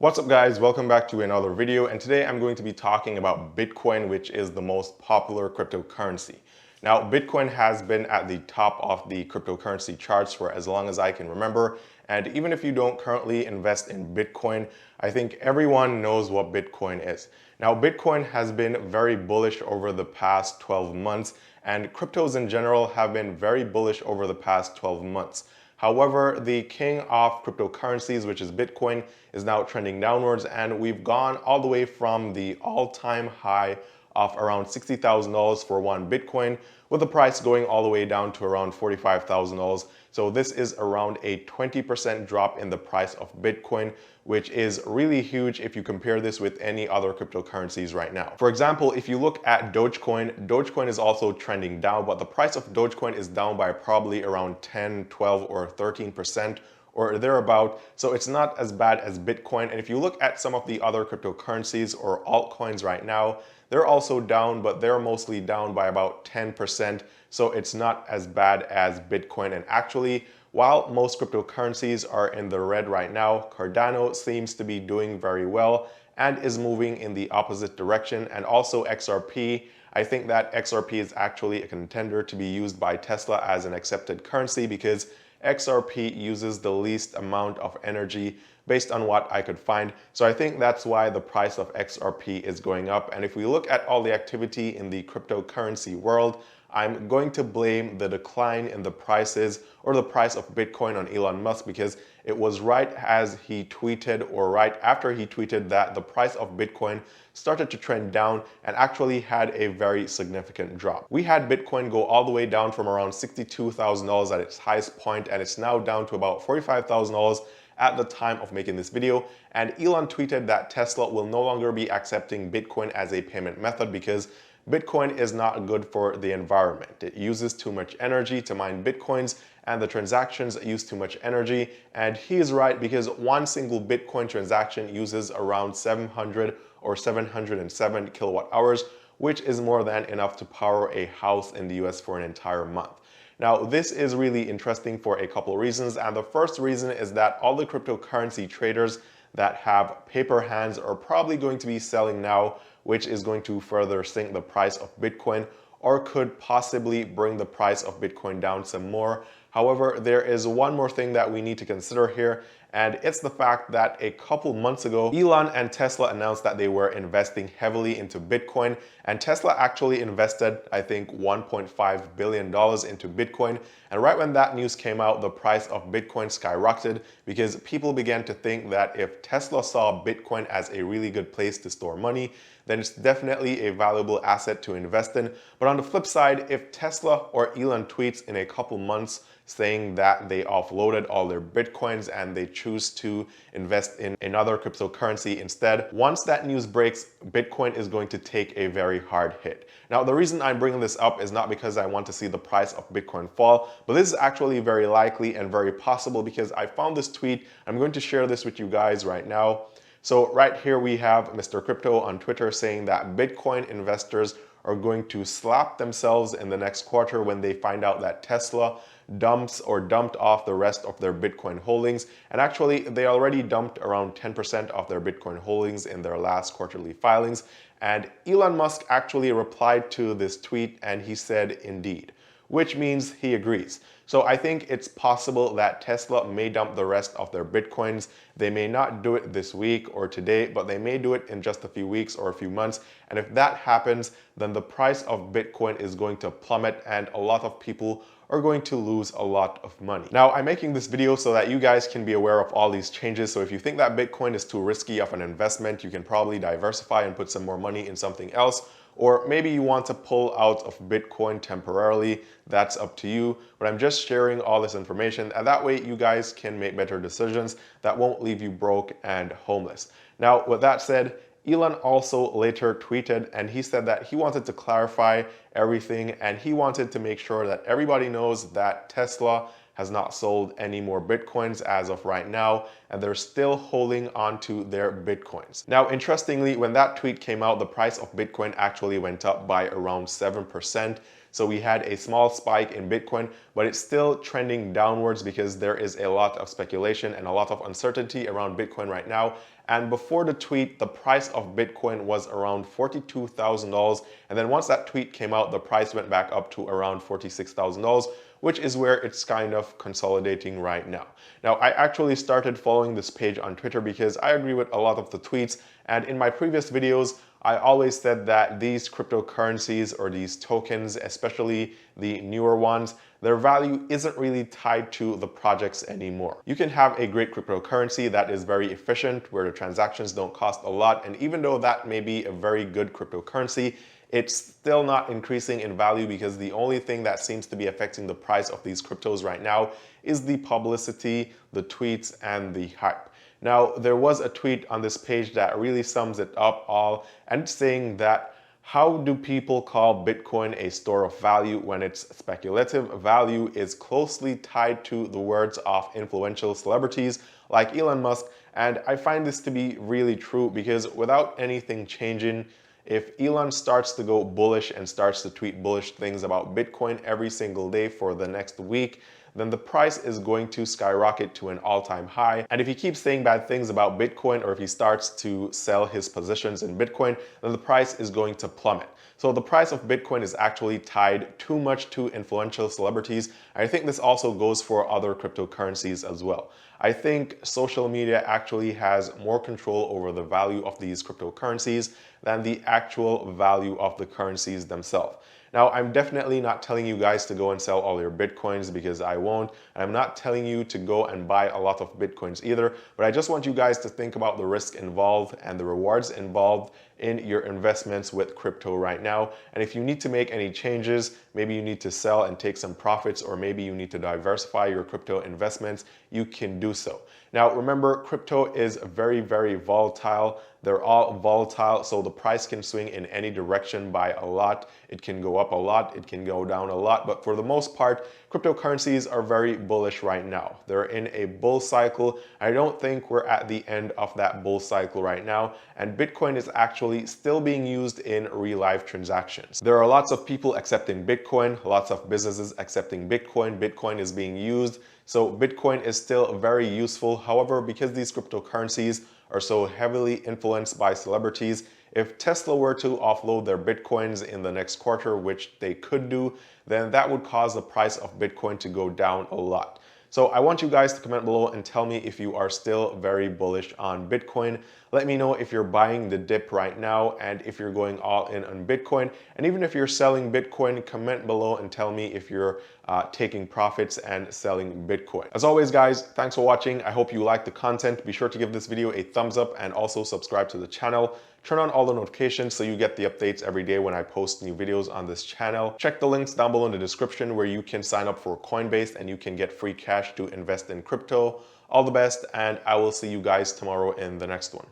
What's up guys, welcome back to another video, and today I'm going to be talking about Bitcoin, which is the most popular cryptocurrency. Now, Bitcoin has been at the top of the cryptocurrency charts for as long as I can remember, and even if you don't currently invest in Bitcoin, I think everyone knows what Bitcoin is. Now, Bitcoin has been very bullish over the past 12 months, and cryptos in general have been very bullish over the past 12 months. However, the king of cryptocurrencies, which is Bitcoin, is now trending downwards, and we've gone all the way from the all-time high of around $60,000 for one Bitcoin, with the price going all the way down to around $45,000. So this is around a 20% drop in the price of Bitcoin, which is really huge if you compare this with any other cryptocurrencies right now. For example, if you look at Dogecoin, Dogecoin is also trending down, but the price of Dogecoin is down by probably around 10, 12, or 13% or thereabout. So it's not as bad as Bitcoin. And if you look at some of the other cryptocurrencies or altcoins right now, they're also down, but they're mostly down by about 10%. So it's not as bad as Bitcoin. And actually, while most cryptocurrencies are in the red right now, Cardano seems to be doing very well and is moving in the opposite direction. And also XRP, I think that XRP is actually a contender to be used by Tesla as an accepted currency because XRP uses the least amount of energy based on what I could find. So I think that's why the price of XRP is going up. And if we look at all the activity in the cryptocurrency world, I'm going to blame the decline in the prices or the price of Bitcoin on Elon Musk because it was right as he tweeted or right after he tweeted that the price of Bitcoin started to trend down and actually had a very significant drop. We had Bitcoin go all the way down from around $62,000 at its highest point, and it's now down to about $45,000 at the time of making this video. And Elon tweeted that Tesla will no longer be accepting Bitcoin as a payment method because Bitcoin is not good for the environment. It uses too much energy to mine Bitcoins, and the transactions use too much energy. And he is right because one single Bitcoin transaction uses around 700 or 707 kilowatt hours, which is more than enough to power a house in the US for an entire month. Now, this is really interesting for a couple of reasons, and the first reason is that all the cryptocurrency traders that have paper hands are probably going to be selling now, which is going to further sink the price of Bitcoin or could possibly bring the price of Bitcoin down some more. However, there is one more thing that we need to consider here, and it's the fact that a couple months ago, Elon and Tesla announced that they were investing heavily into Bitcoin, and Tesla actually invested, I think, $1.5 billion into Bitcoin. And right when that news came out, the price of Bitcoin skyrocketed because people began to think that if Tesla saw Bitcoin as a really good place to store money, then it's definitely a valuable asset to invest in. But on the flip side, if Tesla or Elon tweets in a couple months saying that they offloaded all their Bitcoins and they choose to invest in another cryptocurrency instead, once that news breaks, Bitcoin is going to take a very hard hit. Now, the reason I'm bringing this up is not because I want to see the price of Bitcoin fall, but this is actually very likely and very possible because I found this tweet. I'm going to share this with you guys right now. So right here we have Mr. Crypto on Twitter saying that Bitcoin investors are going to slap themselves in the next quarter when they find out that Tesla dumped off the rest of their Bitcoin holdings. And actually, they already dumped around 10% of their Bitcoin holdings in their last quarterly filings. And Elon Musk actually replied to this tweet and he said, indeed, which means he agrees. So I think it's possible that Tesla may dump the rest of their Bitcoins. They may not do it this week or today, but they may do it in just a few weeks or a few months. And if that happens, then the price of Bitcoin is going to plummet and a lot of people are going to lose a lot of money. Now, I'm making this video so that you guys can be aware of all these changes. So if you think that Bitcoin is too risky of an investment, you can probably diversify and put some more money in something else. Or maybe you want to pull out of Bitcoin temporarily, that's up to you. But I'm just sharing all this information, and that way you guys can make better decisions that won't leave you broke and homeless. Now, with that said, Elon also later tweeted and he said that he wanted to clarify everything and he wanted to make sure that everybody knows that Tesla has not sold any more Bitcoins as of right now, and they're still holding on to their Bitcoins. Now, interestingly, when that tweet came out, the price of Bitcoin actually went up by around 7%. So we had a small spike in Bitcoin, but it's still trending downwards because there is a lot of speculation and a lot of uncertainty around Bitcoin right now. And before the tweet, the price of Bitcoin was around $42,000. And then once that tweet came out, the price went back up to around $46,000, which is where it's kind of consolidating right now. Now, I actually started following this page on Twitter because I agree with a lot of the tweets. And in my previous videos, I always said that these cryptocurrencies or these tokens, especially the newer ones, their value isn't really tied to the projects anymore. You can have a great cryptocurrency that is very efficient, where the transactions don't cost a lot, and even though that may be a very good cryptocurrency, it's still not increasing in value because the only thing that seems to be affecting the price of these cryptos right now is the publicity, the tweets, and the hype. Now, there was a tweet on this page that really sums it up all, and it's saying that how do people call Bitcoin a store of value when its speculative value is closely tied to the words of influential celebrities like Elon Musk? And I find this to be really true because without anything changing, if Elon starts to go bullish and starts to tweet bullish things about Bitcoin every single day for the next week, then the price is going to skyrocket to an all-time high. And if he keeps saying bad things about Bitcoin, or if he starts to sell his positions in Bitcoin, then the price is going to plummet. So the price of Bitcoin is actually tied too much to influential celebrities. I think this also goes for other cryptocurrencies as well. I think social media actually has more control over the value of these cryptocurrencies than the actual value of the currencies themselves. Now, I'm definitely not telling you guys to go and sell all your Bitcoins because I won't. And I'm not telling you to go and buy a lot of Bitcoins either. But I just want you guys to think about the risk involved and the rewards involved in your investments with crypto right now. And if you need to make any changes, maybe you need to sell and take some profits, or maybe you need to diversify your crypto investments, you can do so. Now, remember, crypto is very, very volatile. They're all volatile, so the price can swing in any direction by a lot. It can go up a lot, it can go down a lot, but for the most part, cryptocurrencies are very bullish right now. They're in a bull cycle. I don't think we're at the end of that bull cycle right now, and Bitcoin is actually still being used in real-life transactions. There are lots of people accepting Bitcoin, lots of businesses accepting Bitcoin. Bitcoin is being used, so Bitcoin is still very useful. However, because these cryptocurrencies are so heavily influenced by celebrities, if Tesla were to offload their Bitcoins in the next quarter, which they could do, then that would cause the price of Bitcoin to go down a lot. So I want you guys to comment below and tell me if you are still very bullish on Bitcoin. Let me know if you're buying the dip right now and if you're going all in on Bitcoin. And even if you're selling Bitcoin, comment below and tell me if you're taking profits and selling Bitcoin. As always, guys, thanks for watching. I hope you liked the content. Be sure to give this video a thumbs up and also subscribe to the channel. Turn on all the notifications so you get the updates every day when I post new videos on this channel. Check the links down below in the description where you can sign up for Coinbase and you can get free cash to invest in crypto. All the best, and I will see you guys tomorrow in the next one.